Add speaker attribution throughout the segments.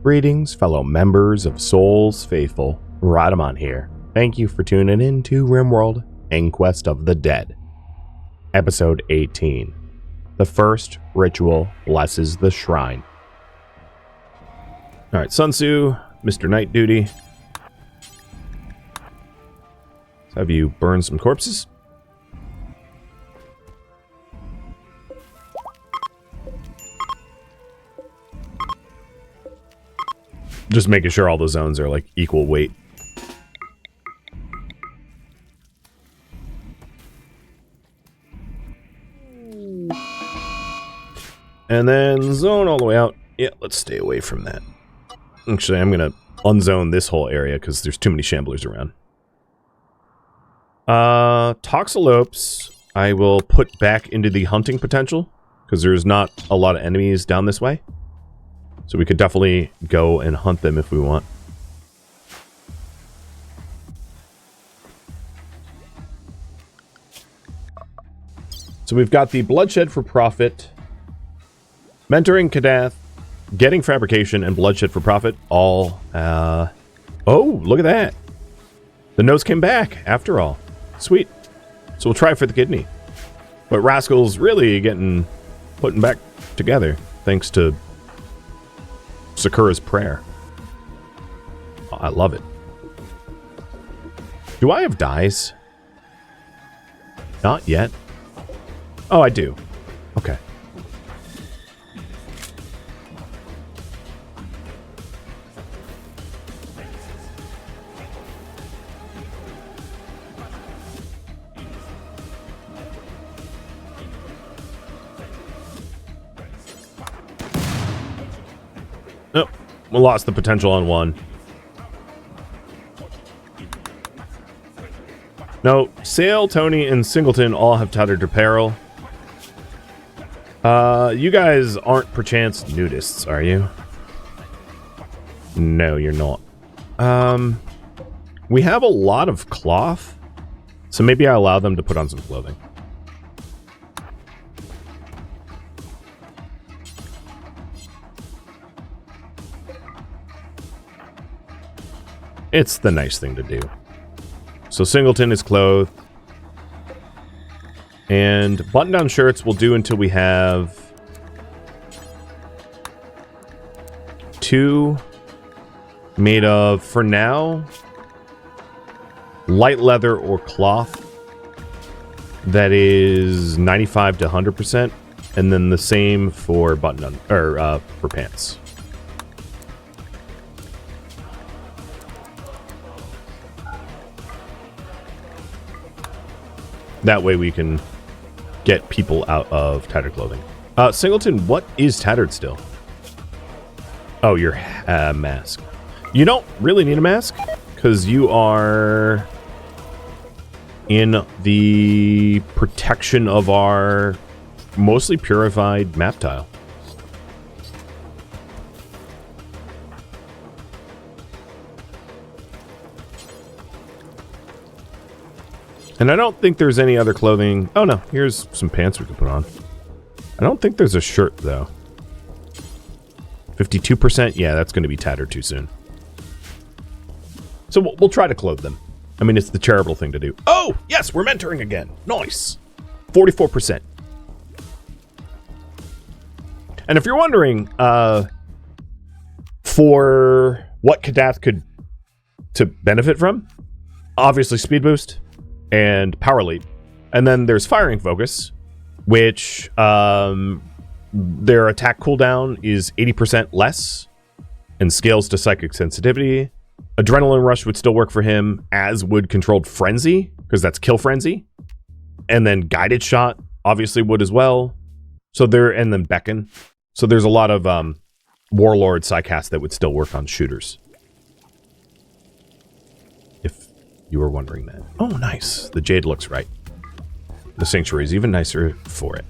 Speaker 1: Greetings, fellow members of Souls Faithful. Rhadamant here. Thank you for tuning in to RimWorld, Inquest of the Dead. Episode 18. The first ritual blesses the shrine. Alright, Sun Tzu, Mr. Night Duty. Let's have you burn some corpses. Just making sure all the zones are like equal weight. And then zone all the way out. Yeah, let's stay away from that. Actually, I'm going to unzone this whole area because there's too many shamblers around. Toxalopes, I will put back into the hunting potential because there's not a lot of enemies down this way. So we could definitely go and hunt them if we want. So we've got the Bloodshed for Profit, Mentoring Kadath, Getting Fabrication, and Bloodshed for Profit all... oh, look at that. The nose came back, after all. Sweet. So we'll try for the kidney. But Rascal's really putting back together, thanks to Sakura's prayer. Oh, I love it. Do I have dyes? Not yet. Oh, I do. Okay. Oh, we lost the potential on one. No, Sale, Tony, and Singleton all have tattered apparel. You guys aren't perchance nudists, are you? No, you're not. We have a lot of cloth, so maybe I allow them to put on some clothing. It's the nice thing to do. So Singleton is clothed. And button-down shirts will do until we have 2 made of, for now, light leather or cloth. That is 95 to 100%. And then the same for button-down, or for pants. That way we can get people out of tattered clothing. Singleton, what is tattered still? Oh, your mask. You don't really need a mask, because you are in the protection of our mostly purified map tile. And I don't think there's any other clothing. Oh no, here's some pants we can put on. I don't think there's a shirt though. 52%? Yeah, that's going to be tattered too soon. So we'll try to clothe them. I mean, it's the charitable thing to do. Oh, yes, we're mentoring again. Nice. 44%. And if you're wondering, for what Kadath could to benefit from, obviously speed boost and power leap, and then there's firing focus, which their attack cooldown is 80% less and scales to psychic sensitivity. Adrenaline rush would still work for him, as would controlled frenzy, because that's kill frenzy, and then guided shot obviously would as well. So there, and then beckon. So there's a lot of warlord psycast that would still work on shooters, you were wondering that. Oh, nice. The jade looks right. The sanctuary is even nicer for it.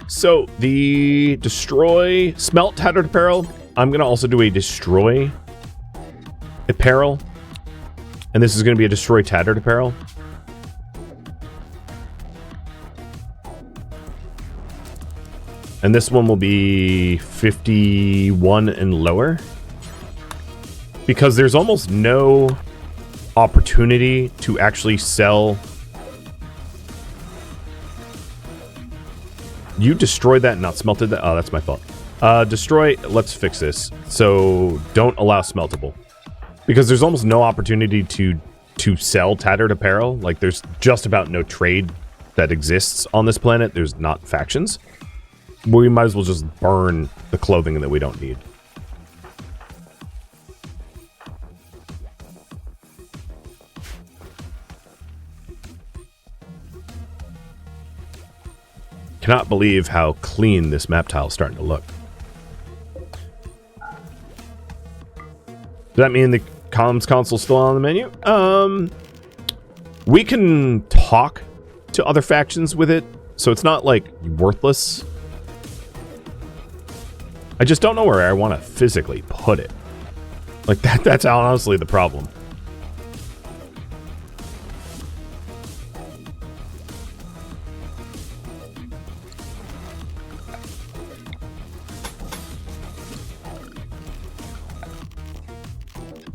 Speaker 1: So the destroy smelt tattered apparel. I'm gonna also do a destroy apparel, and this is gonna be a destroy tattered apparel. And this one will be 51 and lower, because there's almost no opportunity to actually sell. You destroyed that and not smelted that? Oh, that's my fault. Destroy, let's fix this. So don't allow smeltable, because there's almost no opportunity to sell tattered apparel. Like, there's just about no trade that exists on this planet. There's not factions. We might as well just burn the clothing that we don't need. Cannot believe how clean this map tile is starting to look. Does that mean the comms console's still on the menu? We can talk to other factions with it, so it's not like worthless. I just don't know where I want to physically put it. Like, that's honestly the problem.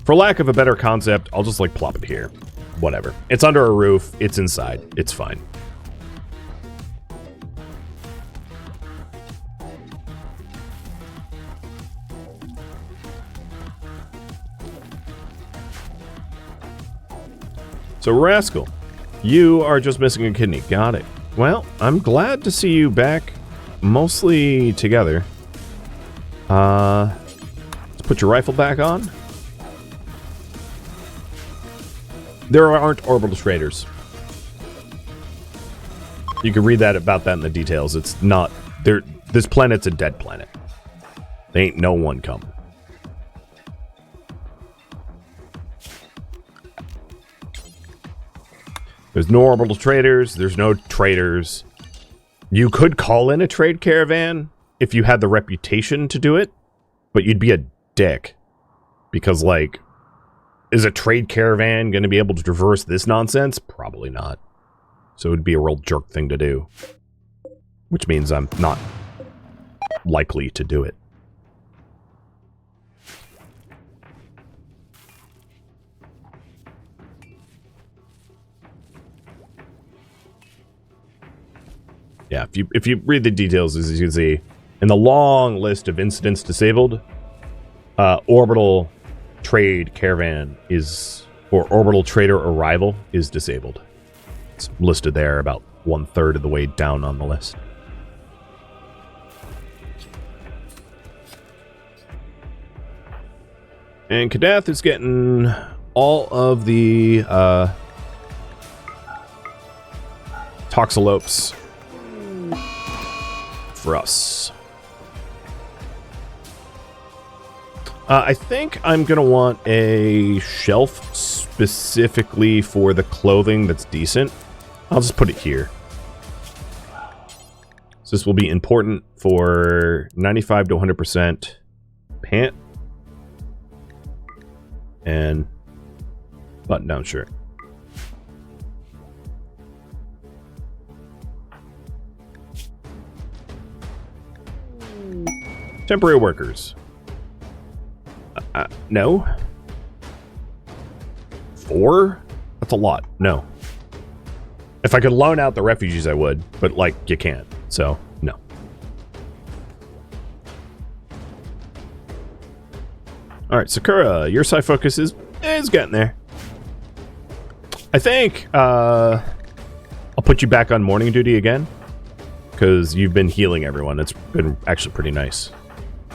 Speaker 1: For lack of a better concept, I'll just, like, plop it here. Whatever. It's under a roof. It's inside. It's fine. So, Rascal, you are just missing a kidney. Got it. Well, I'm glad to see you back mostly together. Let's put your rifle back on. There aren't orbital traders. You can read about that in the details. It's not there. This planet's a dead planet. There ain't no one coming. There's no orbital traders. There's no traders. You could call in a trade caravan if you had the reputation to do it, but you'd be a dick. Because, like, is a trade caravan going to be able to traverse this nonsense? Probably not. So it would be a real jerk thing to do. Which means I'm not likely to do it. Yeah, if you read the details, as you can see, in the long list of incidents disabled, orbital trade caravan is, or orbital trader arrival is disabled. It's listed there about 1/3 of the way down on the list. And Kadath is getting all of the toxalopes for us. I think I'm going to want a shelf specifically for the clothing that's decent. I'll just put it here. So this will be important for 95 to 100% pant and button-down shirt. Temporary workers. No. 4? That's a lot. No. If I could loan out the refugees, I would, but, like, you can't. So, no. Alright, Sakura, your side focus is getting there. I think, I'll put you back on morning duty again, because you've been healing everyone. It's been actually pretty nice.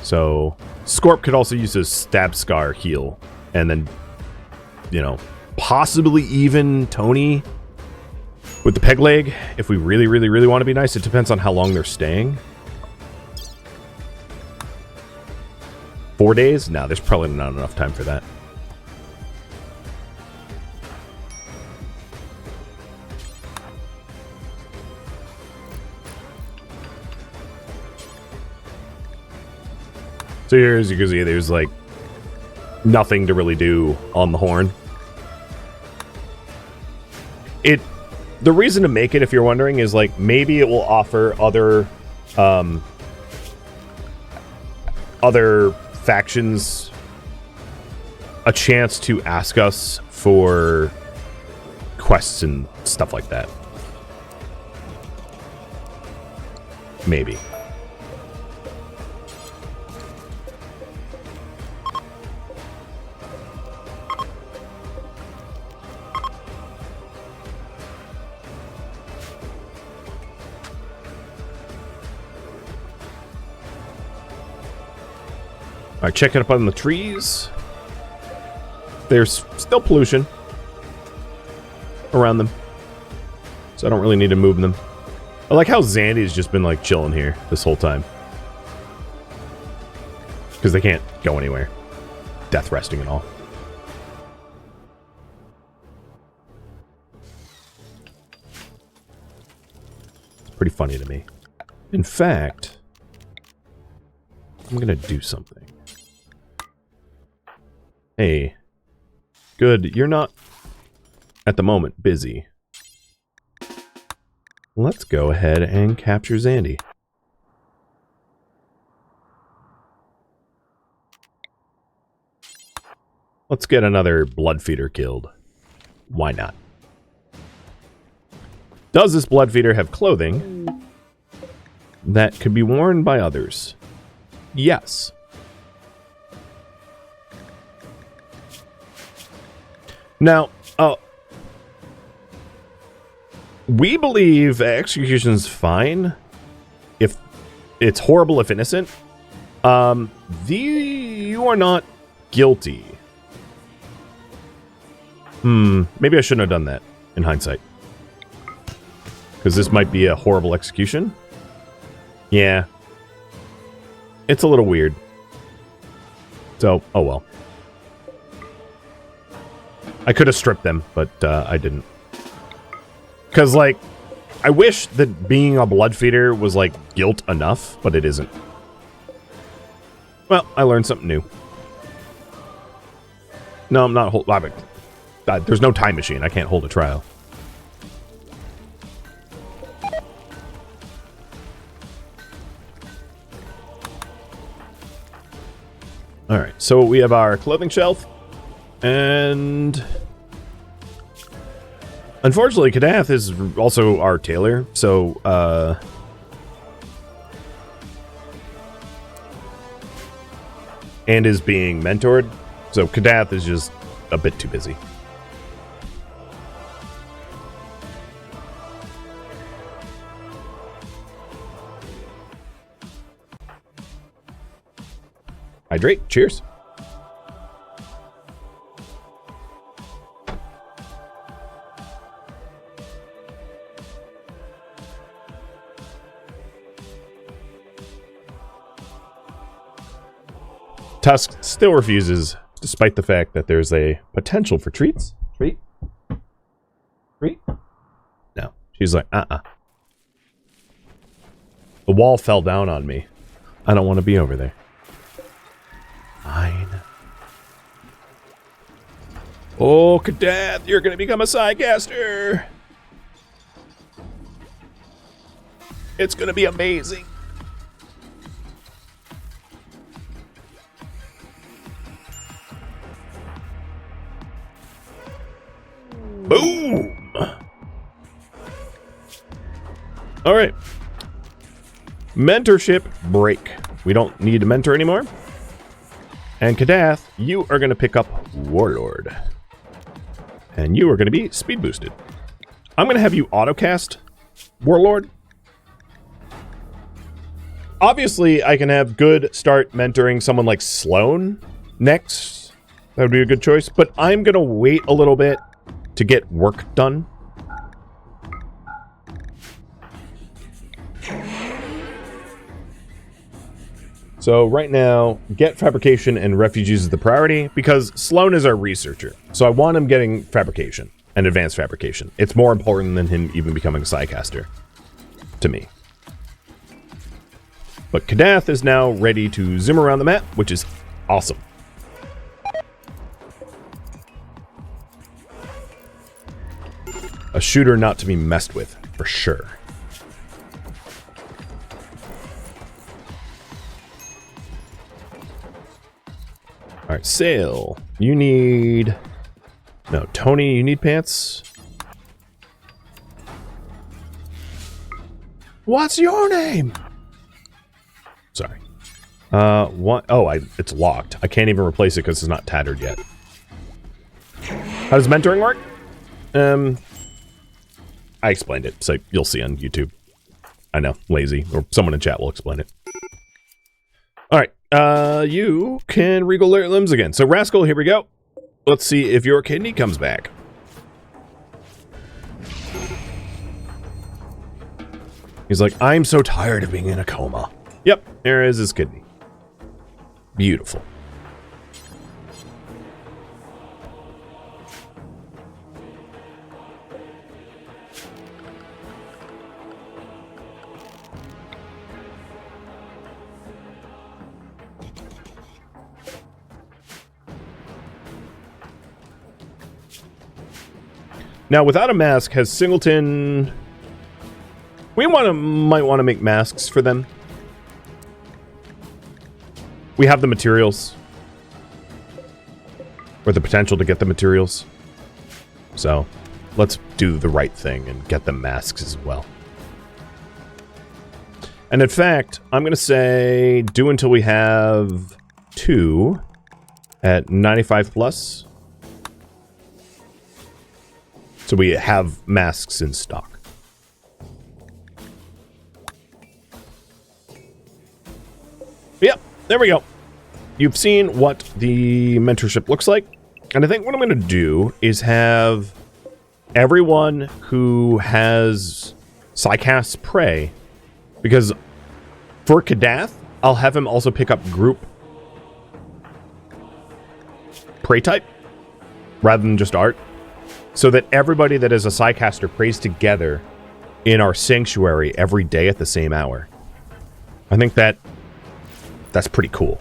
Speaker 1: So, Scorp could also use his stab scar heal, and then, you know, possibly even Tony with the peg leg, if we really, really, really want to be nice. It depends on how long they're staying. 4 days? No, there's probably not enough time for that. So here, as you can see, there's like nothing to really do on the horn. The reason to make it, if you're wondering, is like maybe it will offer other factions a chance to ask us for quests and stuff like that. Maybe. Alright, checking up on the trees. There's still pollution around them, so I don't really need to move them. I like how Zandy's just been like chilling here this whole time, because they can't go anywhere. Death resting and all. It's pretty funny to me. In fact, I'm gonna do something. Hey. Good, you're not, at the moment, busy. Let's go ahead and capture Zandy. Let's get another blood feeder killed. Why not? Does this blood feeder have clothing that could be worn by others? Yes. Now, we believe execution's fine. If it's horrible if innocent. You are not guilty. Maybe I shouldn't have done that in hindsight. Because this might be a horrible execution. Yeah. It's a little weird. So, oh well. I could have stripped them, but I didn't. Because, like, I wish that being a blood feeder was, like, guilt enough, but it isn't. Well, I learned something new. No, I'm not holding... There's no time machine. I can't hold a trial. Alright, so we have our clothing shelf. And unfortunately, Kadath is also our tailor, so and is being mentored. So Kadath is just a bit too busy. Hydrate. Cheers. Tusk still refuses, despite the fact that there's a potential for treats. Treat? Treat? No. She's like, The wall fell down on me. I don't want to be over there. Fine. Oh, Kadath, you're going to become a Psycaster. It's going to be amazing. Boom! All right. Mentorship break. We don't need to mentor anymore. And Kadath, you are going to pick up Warlord. And you are going to be speed boosted. I'm going to have you autocast Warlord. Obviously, I can have Good start mentoring someone like Sloan next. That would be a good choice. But I'm going to wait a little bit to get work done. So right now, get fabrication and refugees is the priority because Sloan is our researcher. So I want him getting fabrication and advanced fabrication. It's more important than him even becoming a Psycaster to me. But Kadath is now ready to zoom around the map, which is awesome. A shooter not to be messed with, for sure. Alright, Sail. You need... No, Tony, you need pants? What's your name? Sorry. What? Oh, it's locked. I can't even replace it because it's not tattered yet. How does mentoring work? I explained it, so you'll see on YouTube. I know, lazy, or someone in chat will explain it. Alright, you can wriggle your limbs again. So, Rascal, here we go. Let's see if your kidney comes back. He's like, I'm so tired of being in a coma. Yep, there is his kidney. Beautiful. Now, without a mask, has Singleton... We might want to make masks for them. We have the materials. Or the potential to get the materials. So, let's do the right thing and get them masks as well. And in fact, I'm going to say do until we have 2 at 95 plus. So we have masks in stock. Yep, there we go. You've seen what the mentorship looks like. And I think what I'm going to do is have everyone who has Psycast pray. Because for Kadath, I'll have him also pick up group pray type rather than just art. So that everybody that is a Psycaster prays together in our sanctuary every day at the same hour. I think that's pretty cool.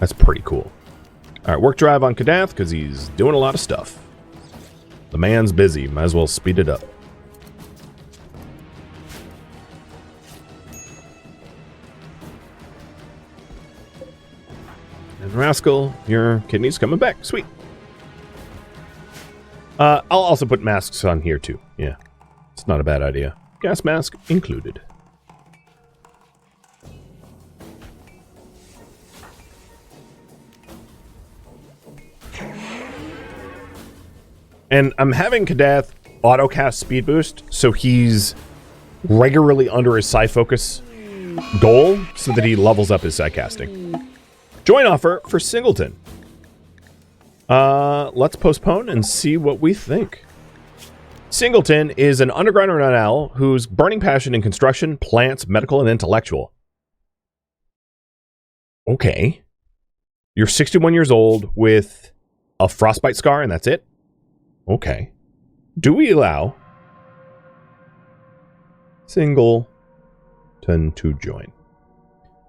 Speaker 1: That's pretty cool. Alright, work drive on Kadath because he's doing a lot of stuff. The man's busy. Might as well speed it up. And Rascal, your kidney's coming back. Sweet. I'll also put masks on here too. Yeah, it's not a bad idea. Gas mask included. And I'm having Kadath autocast speed boost, so he's regularly under his psi focus goal, so that he levels up his psi casting. Join offer for Singleton. Let's postpone and see what we think. Singleton is an underground night owl whose burning passion in construction, plants, medical, and intellectual. Okay. You're 61 years old with a frostbite scar and that's it? Okay. Do we allow Singleton to join?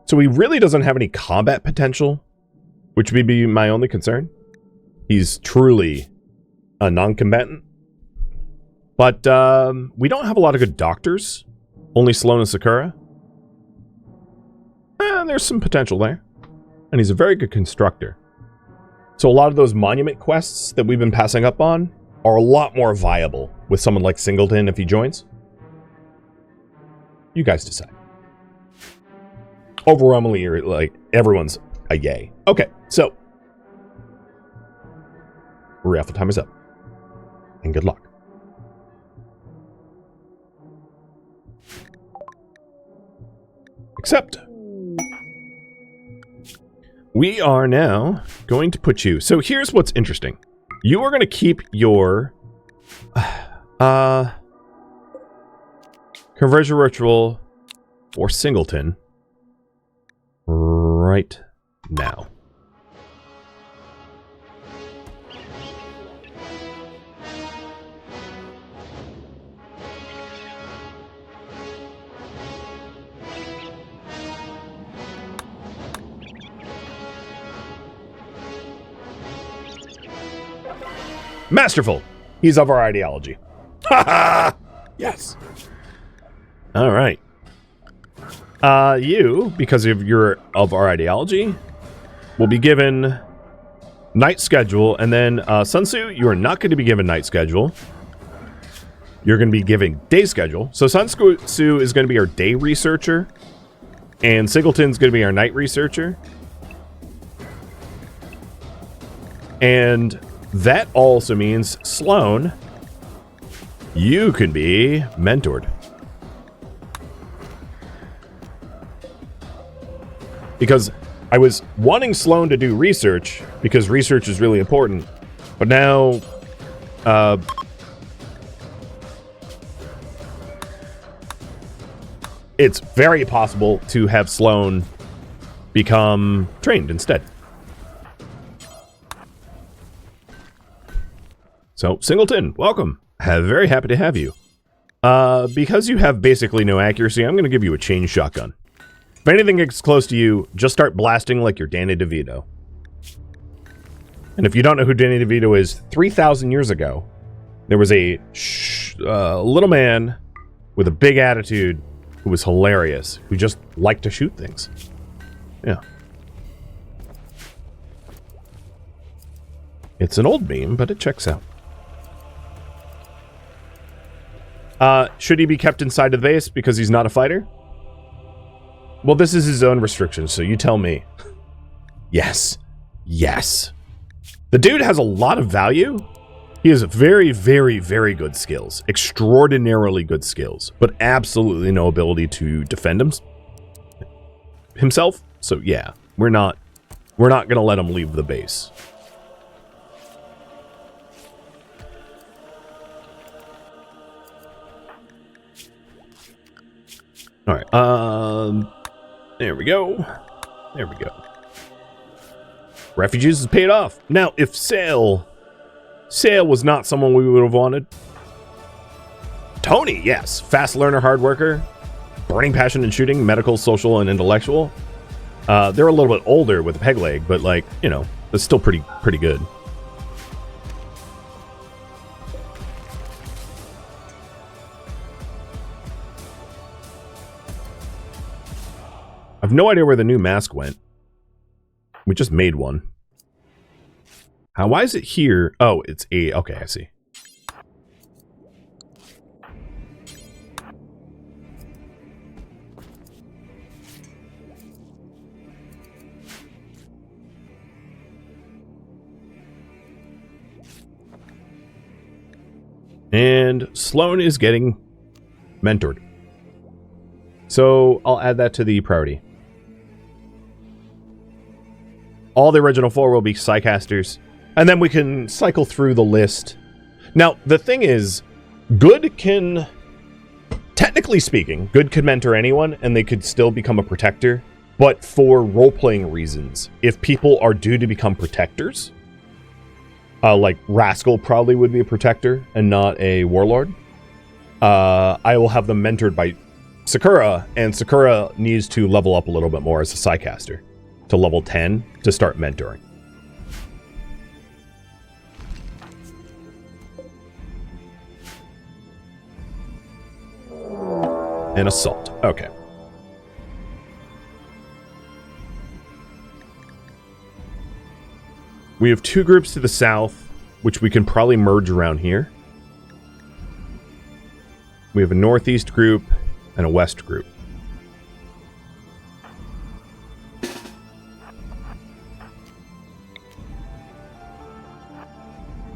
Speaker 1: So he really doesn't have any combat potential, which would be my only concern. He's truly a non-combatant. But we don't have a lot of good doctors. Only Sloan and Sakura. There's some potential there. And he's a very good constructor. So a lot of those monument quests that we've been passing up on are a lot more viable with someone like Singleton if he joins. You guys decide. Overwhelmingly, like, everyone's a yay. Okay, so raffle time is up. And good luck. Except we are now going to put you. So here's what's interesting. You are going to keep your conversion ritual for Singleton right now. Masterful. He's of our ideology. Ha ha! Yes. All right. You, because you're of our ideology, will be given night schedule, and then Sun Tzu, you are not going to be given night schedule. You're going to be given day schedule. So Sun Tzu is going to be our day researcher, and Singleton's going to be our night researcher. And that also means, Sloan, you can be mentored. Because I was wanting Sloan to do research, because research is really important. But now, it's very possible to have Sloan become trained instead. So, Singleton, welcome. Very happy to have you. Because you have basically no accuracy, I'm going to give you a chain shotgun. If anything gets close to you, just start blasting like you're Danny DeVito. And if you don't know who Danny DeVito is, 3,000 years ago, there was a little man with a big attitude who was hilarious, who just liked to shoot things. Yeah. It's an old meme, but it checks out. Should he be kept inside the base because he's not a fighter? Well, this is his own restriction, so you tell me. Yes. Yes. The dude has a lot of value. He has very, very, very good skills. Extraordinarily good skills. But absolutely no ability to defend himself. So, yeah. We're not going to let him leave the base. All right. There we go. There we go. Refugees is paid off. Now, if Sale was not someone we would have wanted. Tony, yes. Fast learner, hard worker. Burning passion in shooting. Medical, social, and intellectual. They're a little bit older with a peg leg, but like, you know, it's still pretty good. I have no idea where the new mask went. We just made one. Why is it here? Oh, it's a... Okay, I see. And Sloan is getting mentored. So I'll add that to the priority. All the original 4 will be Psycasters. And then we can cycle through the list. Now, the thing is, Good can... Technically speaking, Good could mentor anyone, and they could still become a Protector. But for role-playing reasons, if people are due to become Protectors, like Rascal probably would be a Protector and not a Warlord, I will have them mentored by Sakura, and Sakura needs to level up a little bit more as a Psycaster to level 10 to start mentoring. And Assault. Okay. We have 2 groups to the south, which we can probably merge around here. We have a northeast group and a west group.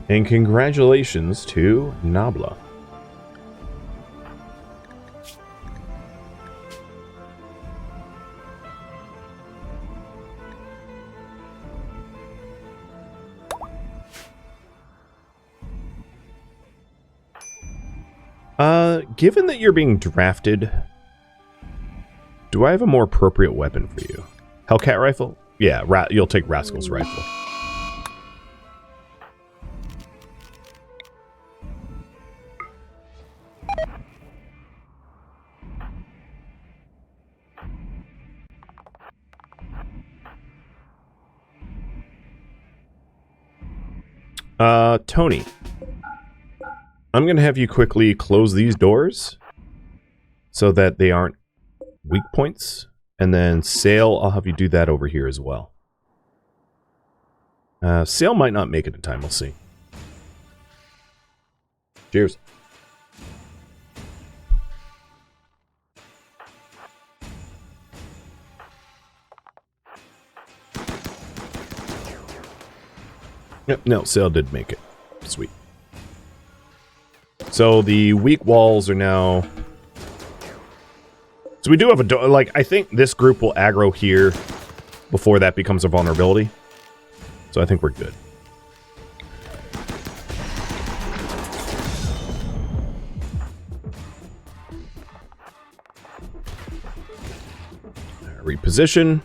Speaker 1: And congratulations to Nabla. Given that you're being drafted, do I have a more appropriate weapon for you? Hellcat rifle? Yeah, you'll take Rascal's rifle. Tony. I'm going to have you quickly close these doors so that they aren't weak points. And then Sail, I'll have you do that over here as well. Sail might not make it in time. We'll see. Cheers. Yep, no, Sail did make it. Sweet. So the weak walls are now... So we do have a door... Like, I think this group will aggro here before that becomes a vulnerability. So I think we're good. Reposition.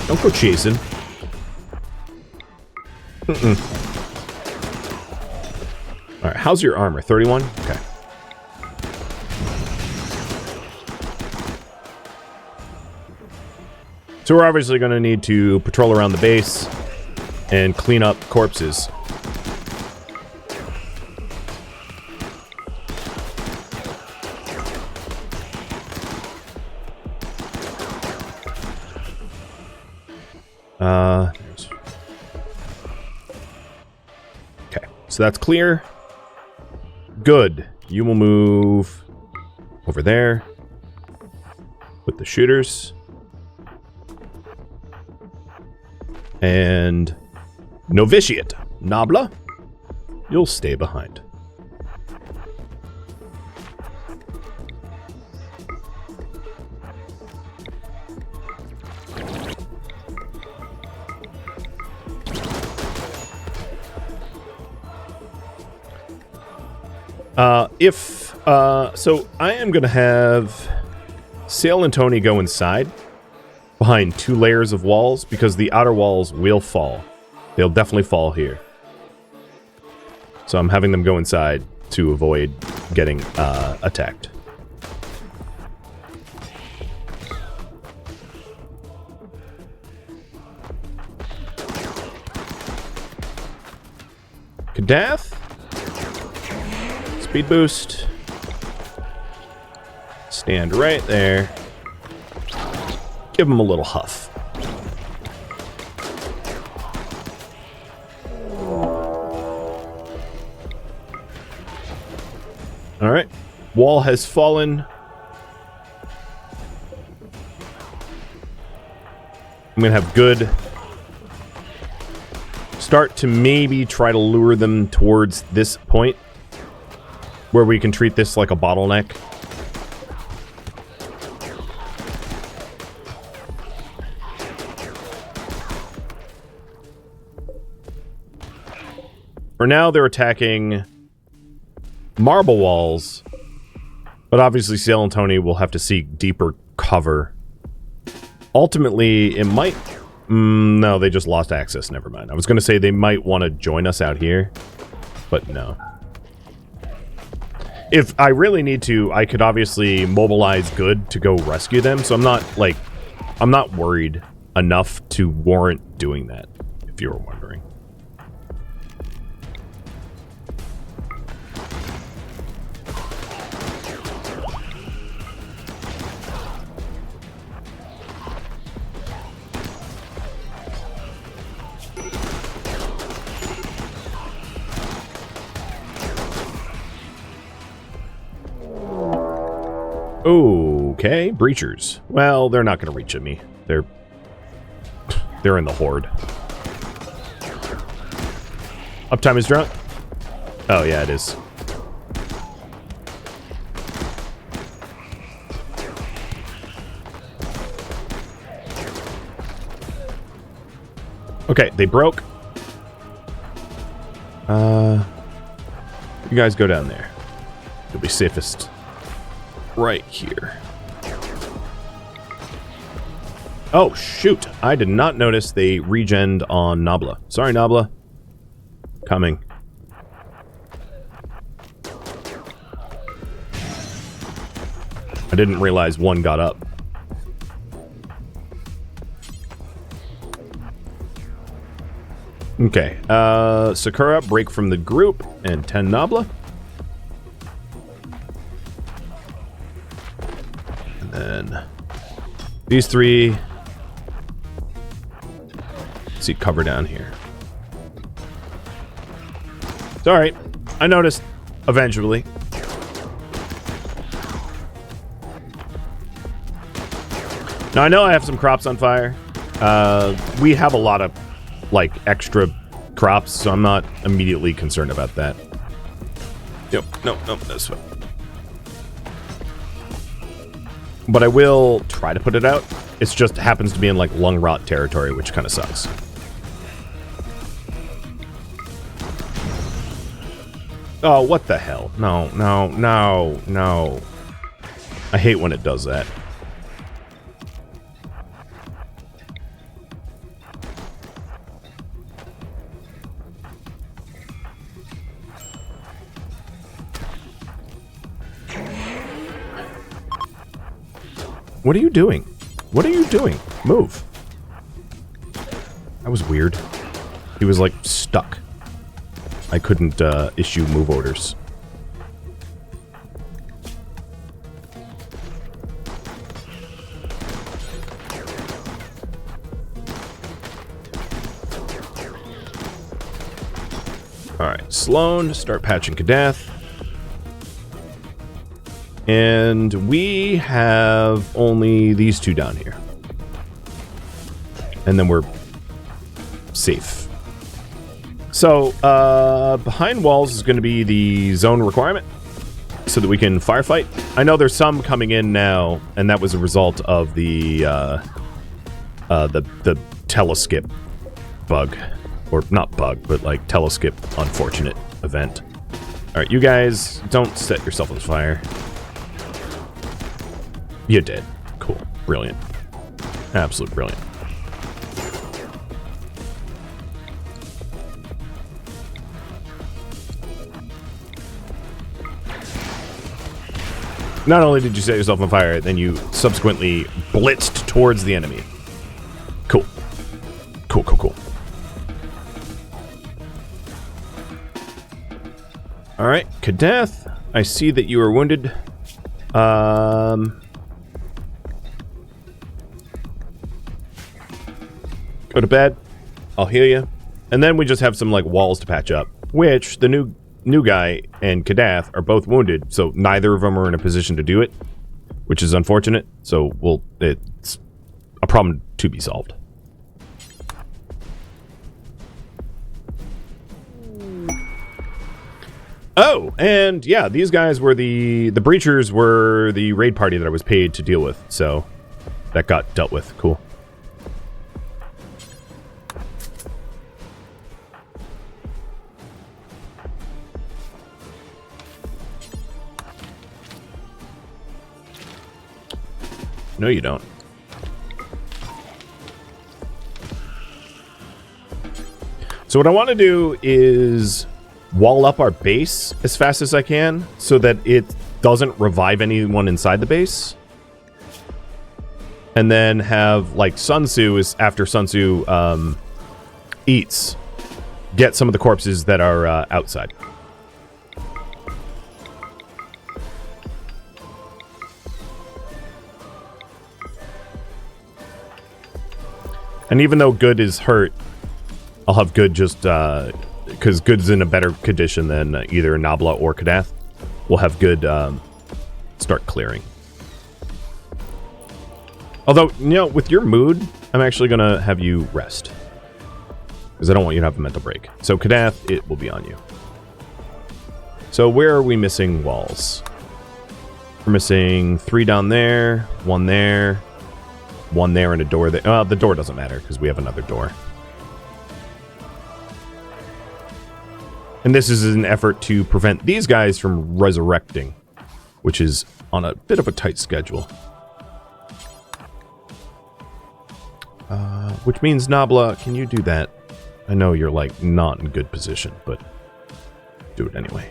Speaker 1: Don't go chasing. Alright, how's your armor? 31? Okay. So we're obviously going to need to patrol around the base and clean up corpses. Okay, so that's clear. Good. You will move over there with the shooters. And Novitiate, Nabla, you'll stay behind. So I am going to have Sail and Tony go inside behind 2 layers of walls because the outer walls will fall. They'll definitely fall here. So I'm having them go inside to avoid getting attacked. Kadath. Speed boost. Stand right there. Give him a little huff. All right. Wall has fallen. I'm going to have good start to maybe try to lure them towards this point where we can treat this like a bottleneck. For now, they're attacking marble walls, but obviously Sail and Tony will have to seek deeper cover. Ultimately, it might... no, they just lost access. Never mind. I was going to say they might want to join us out here, but no. If I really need to, I could obviously mobilize good to go rescue them, so I'm not worried enough to warrant doing that, if you were wondering. Okay, breachers. Well, they're not going to reach at me. They're in the horde. Uptime is drunk? Oh, yeah, it is. Okay, they broke. You guys go down there. You'll be safest right here. Oh, shoot. I did not notice they regened on Nabla. Sorry, Nabla. Coming. I didn't realize one got up. Okay, Sakura, break from the group, and 10 Nabla. And then these 3 see cover down here. It's alright. I noticed eventually. Now I know I have some crops on fire. We have a lot of like extra crops, so I'm not immediately concerned about that. Nope, this way. But I will try to put it out. It just happens to be in like lung rot territory, which kind of sucks. Oh, what the hell? No. I hate when it does that. What are you doing? What are you doing? Move. That was weird. He was like stuck. I couldn't issue move orders. Alright, Sloan, start patching Kadath. And we have only these 2 down here. And then we're safe. So, behind walls is going to be the zone requirement so that we can firefight. I know there's some coming in now, and that was a result of the teleskip bug. Or not bug, but like teleskip unfortunate event. Alright, you guys, don't set yourself on fire. You did. Cool. Brilliant. Absolute brilliant. Not only did you set yourself on fire, then you subsequently blitzed towards the enemy. Cool. Cool. Alright, Kadath, I see that you are wounded. Go to bed. I'll heal you. And then we just have some, like, walls to patch up. Which, the new guy and Kadath are both wounded, so neither of them are in a position to do it. Which is unfortunate, so it's a problem to be solved. Oh, and yeah, these guys were the Breachers were the raid party that I was paid to deal with, so that got dealt with. Cool. No, you don't. So what I want to do is wall up our base as fast as I can so that it doesn't revive anyone inside the base. And then have, like, Sun Tzu is after Sun Tzu eats, get some of the corpses that are outside. And even though Good is hurt, I'll have Good just, because Good's in a better condition than either Nabla or Kadath. We'll have Good start clearing. Although, you know, with your mood, I'm actually going to have you rest. Because I don't want you to have a mental break. So Kadath, it will be on you. So where are we missing walls? We're missing 3 down there, 1 there, 1 there, and a door there. The door doesn't matter because we have another door. And this is an effort to prevent these guys from resurrecting, which is on a bit of a tight schedule. Which means, Nabla, can you do that? I know you're, like, not in good position, but do it anyway.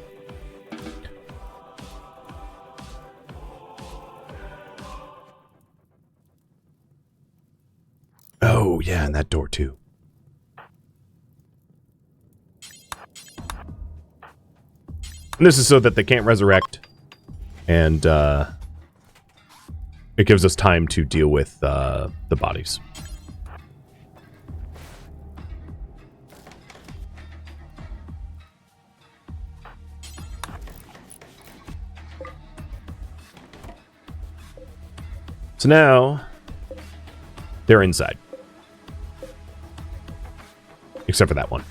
Speaker 1: Oh, yeah, and that door, too. And this is so that they can't resurrect, and it gives us time to deal with the bodies. So now, they're inside. Except for that one.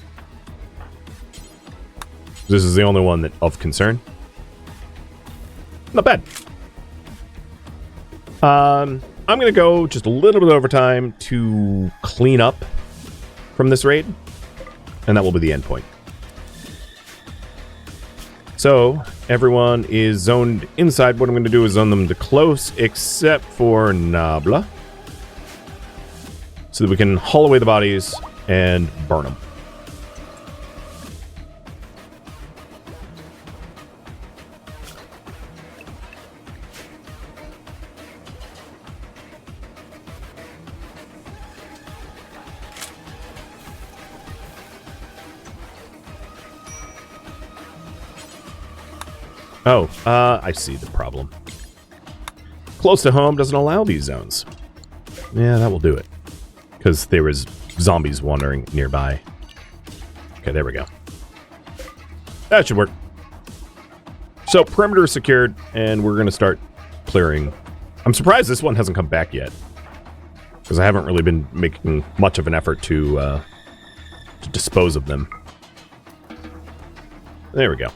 Speaker 1: This is the only one of concern. Not bad. I'm going to go just a little bit over time to clean up from this raid. And that will be the end point. So, everyone is zoned inside. What I'm going to do is zone them to close, except for Nabla. So that we can haul away the bodies and burn them. Oh, I see the problem. Close to home doesn't allow these zones. Yeah, that will do it. Because there was zombies wandering nearby. Okay, there we go. That should work. So, perimeter is secured, and we're going to start clearing. I'm surprised this one hasn't come back yet. Because I haven't really been making much of an effort to dispose of them. There we go.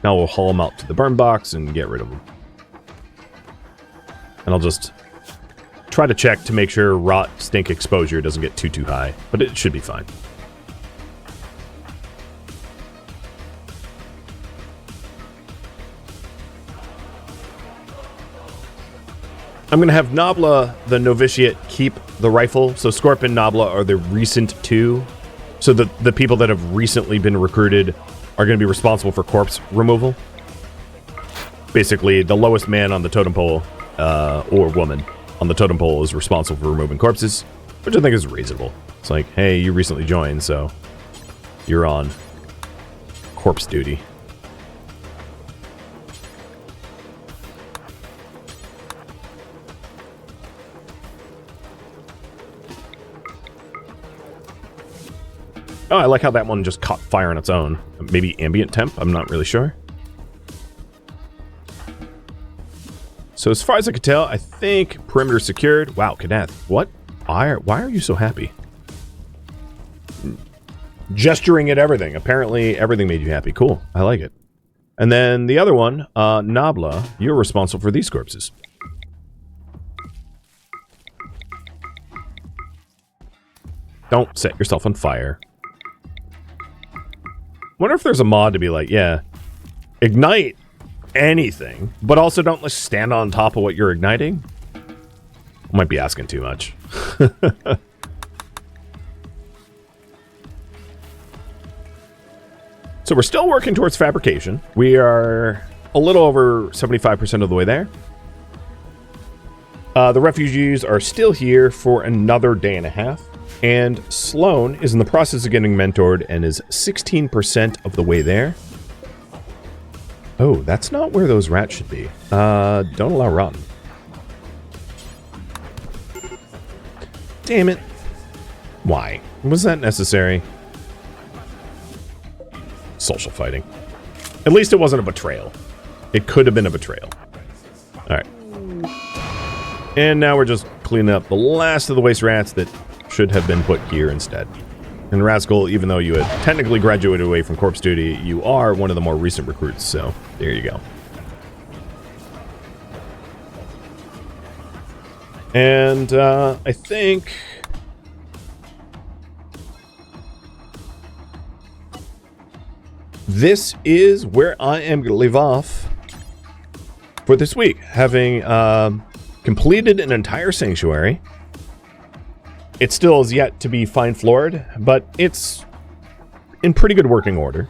Speaker 1: Now we'll haul them out to the burn box and get rid of them. And I'll just try to check to make sure rot stink exposure doesn't get too high. But it should be fine. I'm going to have Nabla, the novitiate, keep the rifle. So Scorp and Nabla are the recent two. So the people that have recently been recruited are going to be responsible for corpse removal. Basically, the lowest man on the totem pole, or woman on the totem pole, is responsible for removing corpses, which I think is reasonable. It's like, hey, you recently joined, so you're on corpse duty. Oh, I like how that one just caught fire on its own. Maybe ambient temp? I'm not really sure. So as far as I could tell, I think perimeter secured. Wow, Kadath, what? Why are you so happy? Gesturing at everything. Apparently everything made you happy. Cool, I like it. And then the other one, Nabla, you're responsible for these corpses. Don't set yourself on fire. Wonder if there's a mod to be like, yeah, ignite anything, but also don't like stand on top of what you're igniting. Might be asking too much. So we're still working towards fabrication. We are a little over 75% of the way there. The refugees are still here for another day and a half. And Sloan is in the process of getting mentored and is 16% of the way there. Oh, that's not where those rats should be. Don't allow run. Damn it. Why? Was that necessary? Social fighting. At least it wasn't a betrayal. It could have been a betrayal. Alright. And now we're just cleaning up the last of the waste rats that should have been put here instead. And Rascal, even though you had technically graduated away from corpse duty, you are one of the more recent recruits, so there you go. And I think this is where I am going to leave off for this week, having completed an entire sanctuary. It still is yet to be fine-floored, but it's in pretty good working order.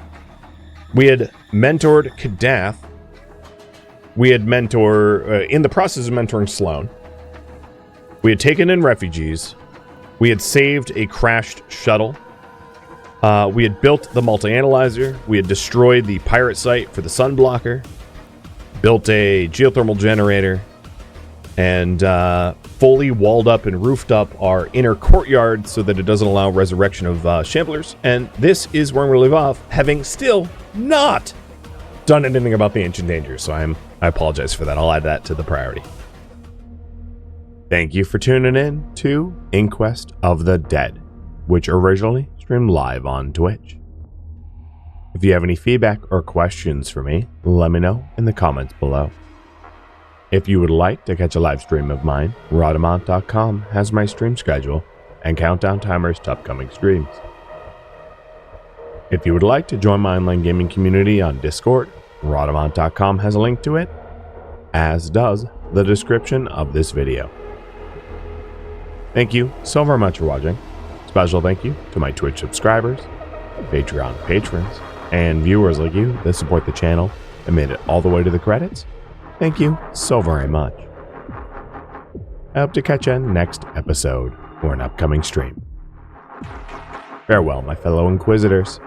Speaker 1: We had mentored Kadath. We had in the process of mentoring Sloan. We had taken in refugees. We had saved a crashed shuttle. We had built the multi-analyzer. We had destroyed the pirate site for the sun blocker. Built a geothermal generator. And fully walled up and roofed up our inner courtyard so that it doesn't allow resurrection of shamblers. And this is where I'm going to leave off, having still not done anything about the ancient dangers. So I apologize for that. I'll add that to the priority. Thank you for tuning in to Inquest of the Dead, which originally streamed live on Twitch. If you have any feedback or questions for me, let me know in the comments below. If you would like to catch a live stream of mine, Rhadamant.com has my stream schedule and countdown timers to upcoming streams. If you would like to join my online gaming community on Discord, Rhadamant.com has a link to it, as does the description of this video. Thank you so very much for watching. Special thank you to my Twitch subscribers, Patreon patrons, and viewers like you that support the channel and made it all the way to the credits. Thank you so very much. I hope to catch you next episode or an upcoming stream. Farewell, my fellow Inquisitors.